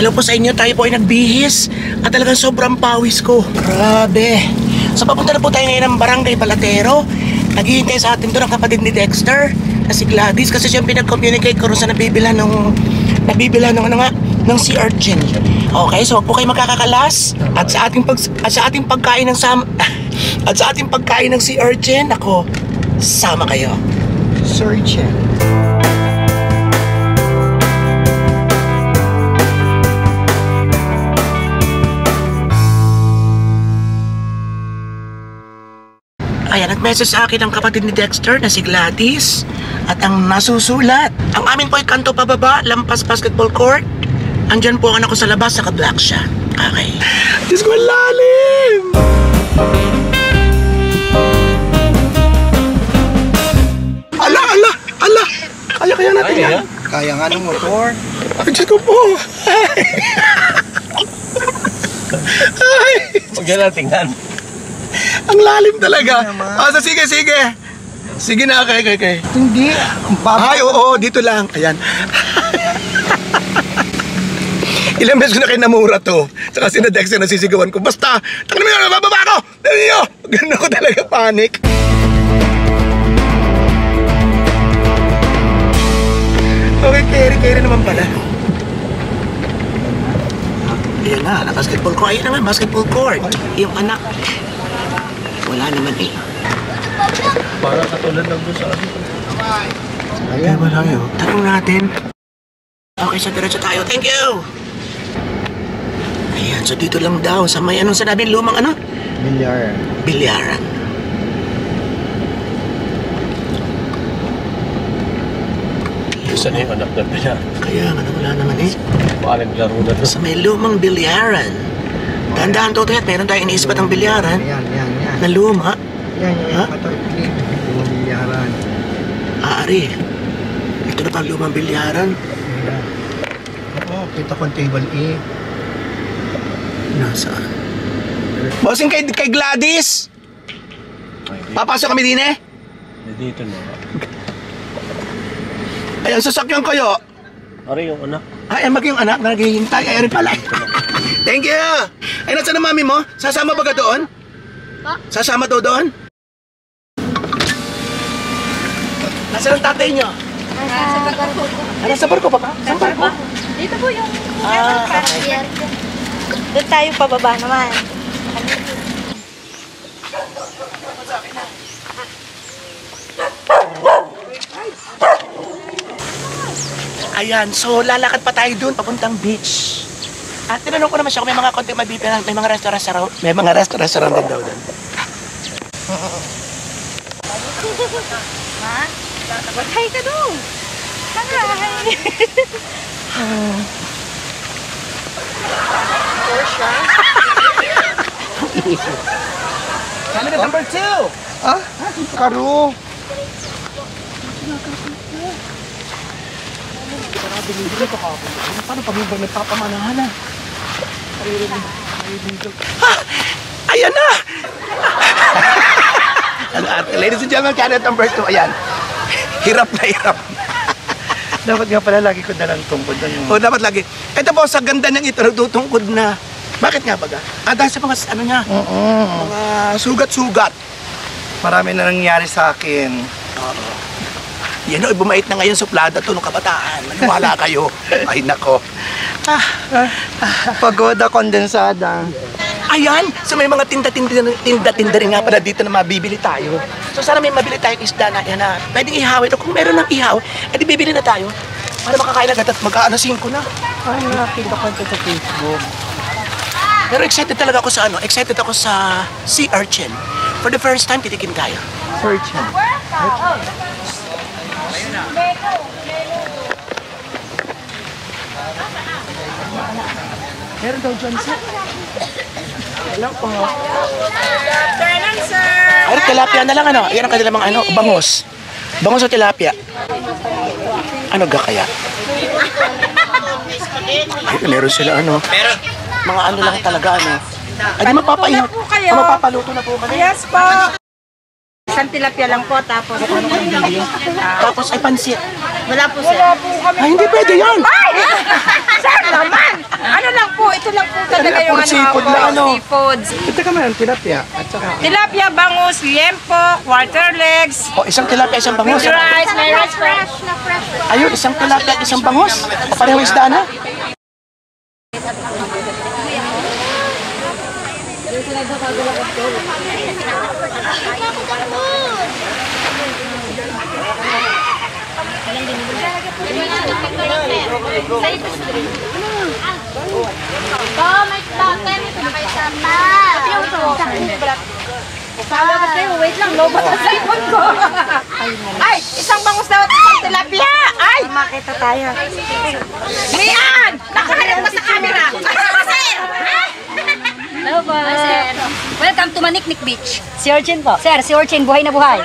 Hello po sa inyo, tayo po ay nagbihis at talagang sobrang pawis ko. Grabe. So papunta na po tayo ngayon ng Barangay Balatero. Naghihintay sa atin doon ang kapatid ni Dexter na si Gladys kasi siya pinag-communicate ko rin sa nabibilhan ng sea urchin. Okay, so wag po kayo makakakalas at sa ating pagkain ng sea urchin, ako, sama kayo. Sea urchin. Ayan, nag-message sa akin ang kapatid ni Dexter na si Gladys. At ang nasusulat, ang amin po ay kanto pababa, lampas basketball court. Andyan po ang anak ko sa labas, naka-black siya. Okay. Diyos ko, lalim! Ala! Kaya natin yan. Kaya nga ng motor. Ay, Diyos ko po. Ay! Huwag yan natin tingnan. Ang lalim talaga. So, sige. Sige na, kay. Hindi. Ay, oo, dito lang. Ayan. Ilang beses ko na kayo namura to. Saka si na Dexter nasisigawan ko. Basta, tangan mo yun, mababa ako! Tangan nyo! Ganun ako talaga, panic. Okay, carry naman pala. Ayan na, basketball court. Ayan na nga, basketball court. Yung anak. Wala naman eh. Para katulad lang doon sa akin. Ayan, wala yun. Tanong natin. Okay, so diretso tayo. Thank you! Ayan, so dito lang daw sa may anong sinabi, lumang ano? Bilyaran. Bilyaran. Isa na yung anak na pala. Kaya nga, wala naman eh. Maalang laro na to. Sa may lumang bilyaran. Dahan-dahan to, Tet. Meron tayong iniisip at ang bilyaran. Yan. Na luma. Yan. Ha? Patay-pilig. Yung bilyaran. Ari. Ito na pa lumang bilyaran. Ayan. Oo, kita ko ang table A. Nasaan? Bossing kay Gladys! Papasok kami din eh? Dito na. Ayan, sasakyan kayo. Ari yung anak. Ay, yung anak na naghihintay. Ay, rin pala. Thank you! Ay, nasa na mami mo? Sasama ba ka doon? Sasama to doon? Nasaan ang tatay nyo? Nasa barko pa ba? Saan barko? Dito po yung okay. doon tayo pababa naman. Ayan, so lalakad pa tayo doon papuntang beach. At tinanong ko naman siya kung may mga konting mabibilang, may mga restaurant. May mga restaurant din daw doon. Ma? Mag-hi ka doon. Hi. Porsche. Candidate number 2! Ah? Karo. Binibili ko kapag. Paano pag may nagpapamanahan na? Ayan na! Ladies and gentlemen, candidate number 2. Ayan. Hirap na hirap. Dapat nga pala lagi ko dalang tungkod doon. O, dapat lagi. Ito po, sa ganda ng ito, nagtutungkod na. Bakit nga baga? Dahil sa mga, ano niya, mga sugat-sugat. Marami na nangyari sa akin. Yan o, bumait na ngayon suplada to nung kabataan. Maniwala kayo. Ay, nako. Pagoda kondensada. Ayan! So may mga tinda-tinda rin nga pala dito na mabibili tayo. So sana may mabili tayong isda na yan na pwedeng ihawin. O kung meron ng ihaw, edi bibili na tayo. Para makakain agad at magka-anasin ko na. Ay, nakita ko ito sa Facebook. Pero excited talaga ako sa excited ako sa sea urchin. For the first time, titikin tayo. Search him. Meron daw dyan, sir. Hello po. Turn sir. Ay, tilapia na lang, ano? Yan ang kanilang mga, bangos. Bangos o tilapia? Ano ga kaya? Ay, meron sila, mga ano lang talaga, Ay, di magpapaluto na po kami. Yes po. Isang tilapia lang po, tapos Tapos ay pansit. wala po sir. Ay, hindi pwede yan. Sir naman! Ano lang po, ito lang po talaga yung ano Seafood ako, na ano. seafoods. Ito ka man, tilapia. At saka, Tilapia, bangus, liempo, quarter legs, O, isang tilapia, isang bangus. with rice, may rice fresh. Ayun, isang tilapia, isang bangus. Pareho isda na. Wait lang, lobat sa cellphone ko. Ay, isang bangus daw at isang tilapia. Ay, makita tayo. Mian! Nakaharap ka sa camera. Sir! Hello po. Sir. Welcome to Maniknik Beach. Si Orchin po. Sir, si Orchin, buhay na buhay.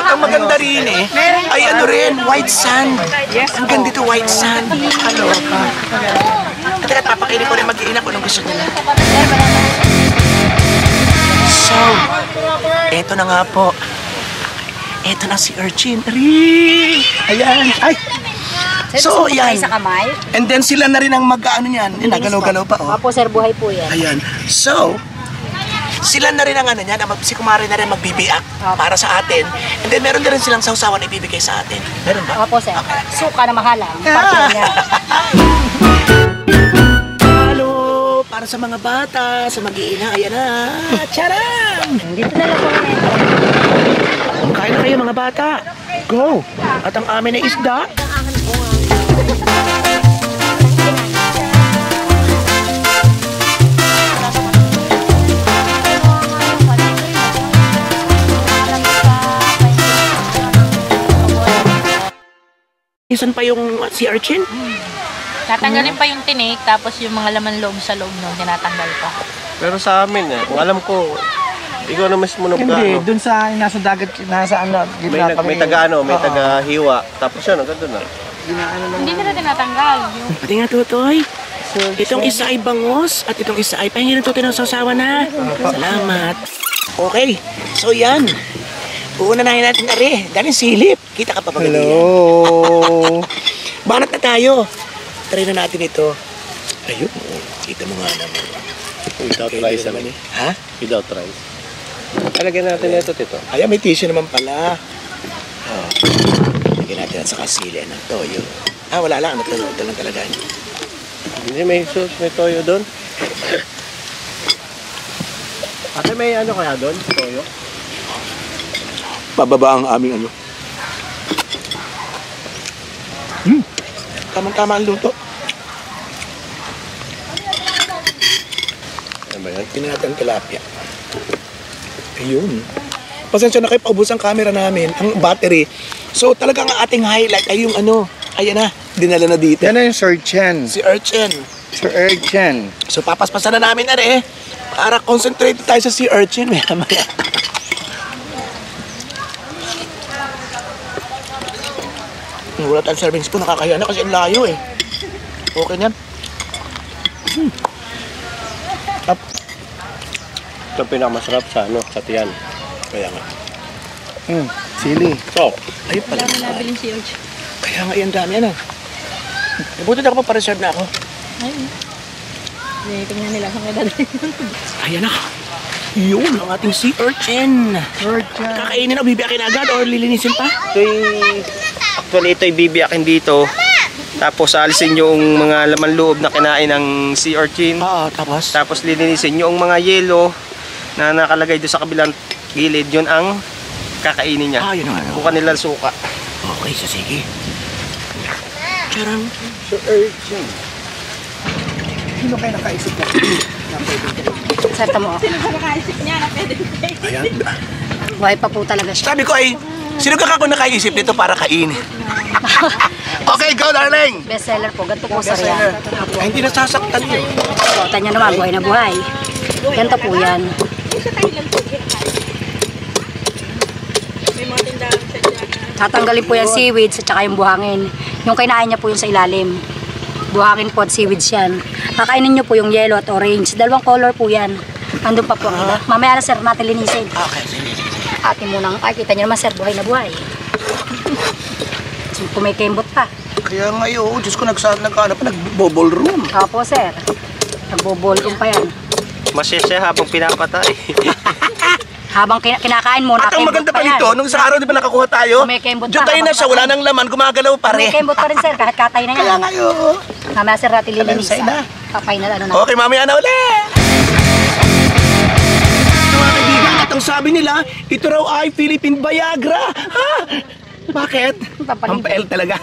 Ang maganda rin eh. Ay ano rin, white sand. Ang ganda dito, white sand. Ano? At papakainin ko rin mag-iina kung anong gusto nila. So, eto na nga po. Eto na si Urchin. Ari! Ayan. Ay! So, Sir, yan. sa kamay. And then sila na rin ang mag-ano niyan. Nagalaw-galaw pa, oh. Opo, sir, buhay po yan. Ayan. So, sila na rin ang ano niyan, si Kumari na rin magbibiak para sa atin. And then meron na rin silang sausawan na ibibigay sa atin. Meron ba? Opo, sir. Suka na mahalang. Partner niya. Halo! Para sa mga bata, sa mag-iina, ayan na. Charan! Dito na lang po na ito. Kain na kayo mga bata. Go! At ang amin na isda. Isan pa yung si Urchin? Tatanggalin pa yung tinik, tapos yung mga laman loob sa loob nun, tinatanggal pa. Pero sa amin kung alam ko, ikaw na mismo hindi, nagkaano. dun sa nasa dagat, nasa ano, gitna kami. May taga-ano, may Oo. taga-hiwa. Tapos yun, hanggang doon na. Hindi nila tinatanggal. Yung Pati nga tutoy. Itong isa ay bangus at itong isa ay pahingin ng tutoy ng sausawa na. Salamat. Okay, so yan. Uunahin natin na rin. Dahil silip. Kita ka pa ba? Hello! Banat na tayo. Try na natin ito. Ayun, kita mo nga naman. Without Pwede rice naman naman eh. Ha? Without rice. Talagyan natin ito, Tito. Ayan, may tissue naman pala. Oh. Lagyan natin at saka sili ng toyo. Ah, wala lang. Ito lang talaga. Hindi, may sauce, may toyo doon. Ate, may ano kaya doon? Toyo? Pababa ang aming ano. Tamang-tama ang luto. Ano ba yan? Tingnan natin ang tilapia. Ayun. Pasensya na kayo, paubos ang camera namin, ang battery. So talagang ang ating highlight ay yung ano, ayan na, dinala na dito. Yan na yung Sir Chen. Si Urchin. Sir Chen. So papaspasan na namin na rin para concentrate tayo sa si Urchin. Maya. Wala tayong serving spoon, nakakaya na kasi ang layo eh. Okay na. Up. Ito ang pinakamasarap sa ano, sa tiyan. Kaya nga. Sili. So, Ayun pala. Kaya nga yan dami ano. Buti na ako pa reserve na ako. tingnan nila kung may dadalhin. Ayan na. Yun ang ating sea urchin. Kakainin o bibiyakin agad or lilinisin pa? actually ito'y bibiyakin dito. Tapos alisin yung mga laman loob na kinain ng sea urchin. Oo, tapos? Tapos lilinisin yung mga yelo na nakalagay doon sa kabilang gilid. Yun ang kakainin niya. Yun ang ano. Bukan nila suka. Okay, so sige. Charang. Sir Urchin. Sino kayo nakaisip na? Sir, tamo. Ayan. Buhay pa po talaga siya. Sabi ko ay, sino ka ako nakaisip nito para kainin? Okay, go darling! Best seller po. Ganito po, sir, yan. Ay, hindi nasasaktan yun. Kota niya naman, buhay na buhay. Ganito po yan. Tatanggalin po yung seaweeds at saka yung buhangin. Yung kinain niya po yung sa ilalim. Buhangin po at seaweeds yan. Kakainin nyo po yung yellow at orange. Dalawang color po yan. Andun pa po. Mamaya na sir, natin linisin. Okay, sige. Atin munang, ay kita nyo naman sir, buhay na buhay. So, kung may kembot pa. Kaya ngayon, Diyos ko, nag-bubble room. Opo sir, nagbo-ballroom pa yan. Masaya siya habang pinapatay. Habang kinakain mo, At ang nakembot maganda pa pa yan. nito, nung sa araw di ba nakakuha tayo? May kembot pa, Diyan tayo na habang siya, wala nang laman, gumagalaw pa May rin. kembot pa rin sir, kahit katay na yan. Kaya ngayon. Mamaya sir, natin lilinis. Alansay na. Papay na ano na. Okay, mamaya na ulit. Mga kaibigan, at ang sabi nila, ito raw ay Philippine Viagra. Ha? Bakit? Pampael talaga.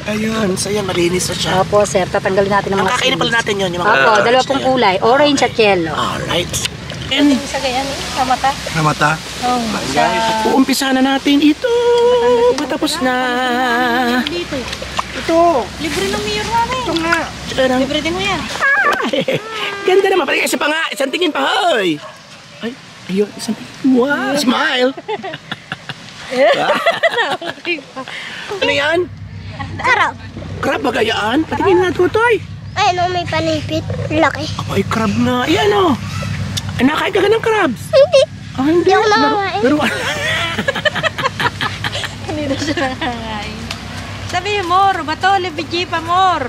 Ayun, so yan, malinis na siya. Opo sir, tatanggalin natin ang Ang mga kakainin pala seeds. natin yun, yung mga Opo, dalawa pong kulay, orange at yellow. Alright. Sa ganyan, sa mata. Namata. Oh, Uumpisa na natin ito. Patapos na. dito. Ito. Libre ng mayor namin. Ito nga. Libre din mo yan. Ay, ganda naman. Parang isa pa nga. Isang tingin pa. Hoy. Ay, ayun. Isang tingin. Wow. Smile. Ano yan? Crab. Crab ba gayaan? Patingin nga, Tutoy. Ay, no, may panipit. Laki. Ay, crab nga. Ayan o. Ay, nakain ka ng crabs. Hindi. Ah, hindi. Hindi ako nakakain. Pero, Hindi na siya nangangain. Sabi more, bato, libiji pa more.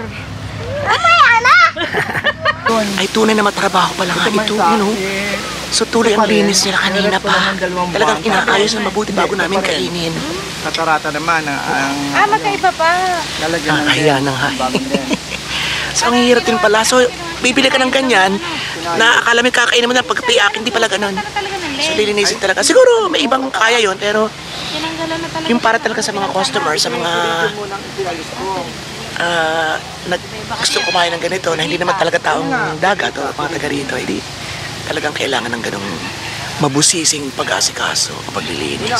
ay, tunay na matrabaho pala nga ito. You know? So, tuloy ang linis nila kanina pa. Talagang inaayos na mabuti bago namin kainin. Katarata naman ang Magkaiba pa. lalagyan ng Kaya na nga. So, ang hirap din pala. So, bibili ka ng ganyan na akala mo kakainin mo na pagpiak, hindi pala ganun. Talaga ng So, lilinisin talaga. Siguro, may ibang kaya yon pero Tinanggalan na talaga. yung para talaga sa mga customer, sa mga gusto kumain ng ganito na hindi naman talaga taong dagat o mga taga rito, hindi talagang kailangan ng ganong mabusising pag-asikaso o paglilinis.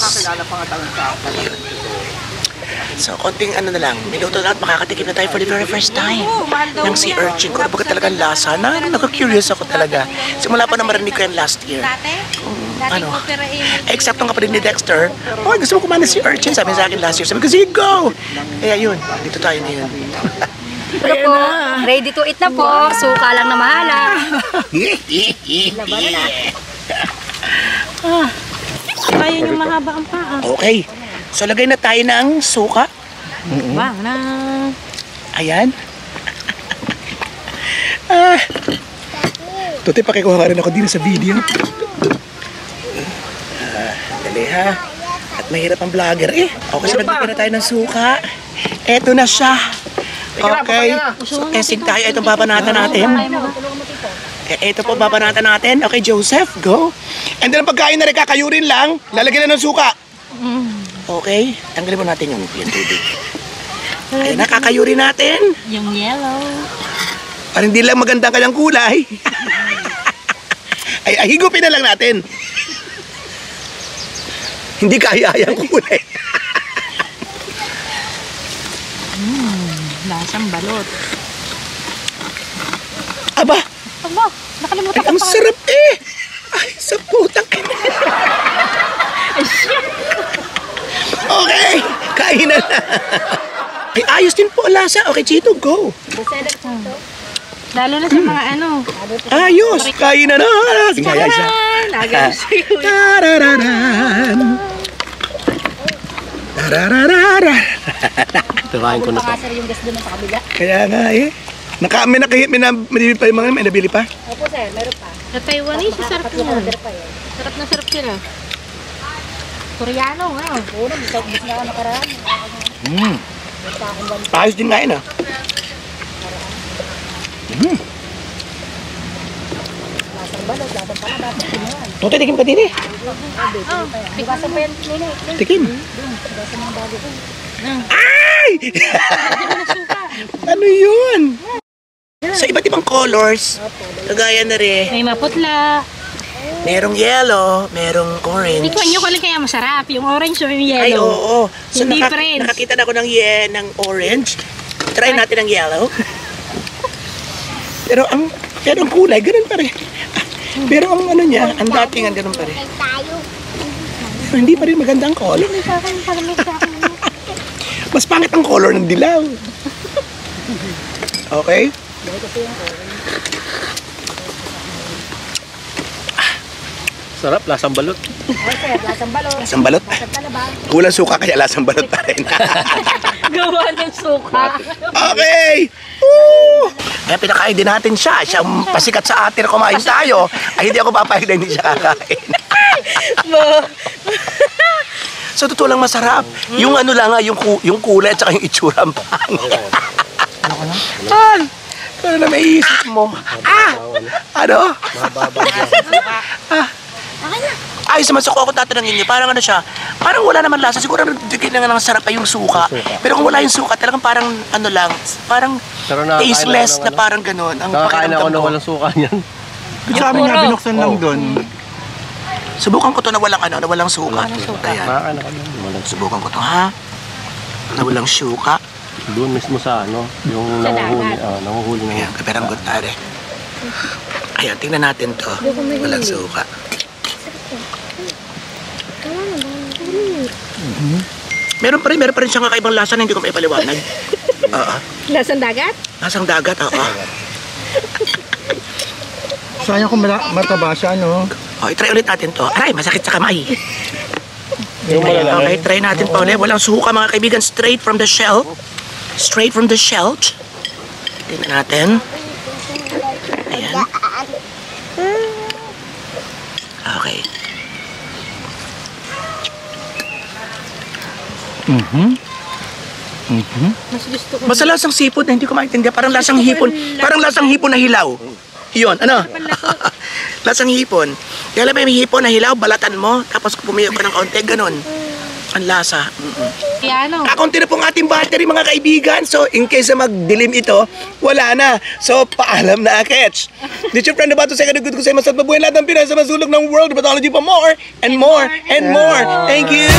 Ayun. So, konting ano na lang, minuto na at makakatikim na tayo for the very first time ng sea urchin ko. Nabaga talagang lasa na, naka-curious ako talaga. Simula pa na marinig ko yan last year. Dati? Ano, exact ng kapatid ni Dexter, oh, gusto mo kumain ng sea urchin, sabi sa akin last year. Sabi ko, sige, go! Kaya yun, dito tayo ngayon. Ito po, ready to eat na po. Suka lang na mahala. Ayun yung mahaba ang paa. Okay, so lagay na tayo ng suka. Bang na. Ayan. Tuti, pakikuha ka rin ako dito sa video. Dali ha. At mahirap ang vlogger eh. Okay, so naglagay na tayo ng suka. Eto na siya. Okay. So, testing tayo. Itong babanatan natin. Ito po, babanatan natin. Okay, Joseph, go. And then, ang pagkain na rin, kakayurin lang. Lalagyan na ng suka. Okay. Tanggalin mo natin yung tubig. Ayun na, kakayurin natin. Yung yellow. Para hindi lang magandang kanyang kulay. ay, higupin na lang natin. Hindi kaya-ayang kulay. Lasang balot. Aba, Aba, nakalimutan ay, ang sarap eh. Ay, sa putang ina. Okay, kainan na. Ay, ayos din po ang lasa. Okay, Chito, go. Lalo na sa mga ano. Ayos, kainan na. Tingaya siya. Tarararan. Tarararan. Tumahin ko na to. Pakasar yung gas doon sa kabila. Kaya nga eh. May pa yung mga may nabili pa? Opo, sir. Meron pa. Sa Taiwanese, sarap Tatlo na. order pa yun. Sarap na sarap sila. Koreano, nga. Una, gusto na ako nakaraan. Ayos din nga yun ah. Lasang balot, lasang palabas. Tutoy, tikim ka din eh. Bukasan pa yan, Nini. Tikim. Ay! Ano yun? Sa iba't ibang colors, kagaya na rin. May maputla. Merong yellow, merong orange. Tikman nyo kung kaya masarap. Yung orange o yung Ay, yellow. oo. So, Yung difference. nakakita na ako ng orange. Try natin ang yellow. pero ang kulay, ganun pa rin. Pero ang ano niya, ang datingan ganun pa rin. Pero hindi pa rin maganda ang color. Mas pangit ang color ng dilaw. Okay? Sarap, lasang balot. Ay, sir, lasang balot. Lasang balot. Lasang palabas. Kulang suka kaya lasang balot pa rin. Gawa ng suka. Okay! Woo! Kaya pinakain din natin siya. Siya ang pasikat sa atin na kumain tayo. Ay, hindi ako papayag na hindi siya kakain. So, totoo lang masarap. Yung ano lang nga, yung kulay at saka yung itsura ang pangit. Ano na may isip mo? Ano? Ayos naman, so kung ako tatanungin niyo, parang ano siya, parang wala naman lasa. Siguro nagdagin na nga ng sarap pa yung suka. Pero kung wala yung suka, talagang parang ano lang, parang Pero nakakain tasteless ako ng na parang ganun. Ang Nakakain ako pakiramdam na ko. walang suka niyan. Sa amin nga, binuksan lang doon. Subukan ko to na walang suka. Ayan. Nakakain ako na walang suka. Subukan ko to, ha? Na walang suka. Doon mismo sa ano, yung nanguhuli na Ayan, kaperanggot tare. Ayan, tingnan natin to. Walang suka. Meron pa rin siyang kakaibang lasa na hindi ko maipaliwanag. Oo. Lasang dagat? Lasang dagat, oo. Sayang kung mataba siya, no? O, i-try ulit natin to. Aray, masakit sa kamay. Yung malalaki. Okay, try natin pa ulit. Walang suka mga kaibigan, straight from the shell. Straight from the shell. Tingnan natin. Ayan. Okay. Basta lasang sipon na hindi ko maintindihan. Parang lasang hipon. Parang lasang hipon na hilaw. Yun, ano? Lasang hipon. Kaya alam mo yung hipon na hilaw, balatan mo, tapos pumiyo ka ng kaunti, ganun. Ang lasa. Piano. Kakunti na pong ating battery mga kaibigan. So, in case na magdilim ito, wala na. So, paalam na, Ketch. This your friend about to say good ko sa masat mabuhay lahat ng Pinas sa masulog ng world. Pathology pa more and more and more. Thank you!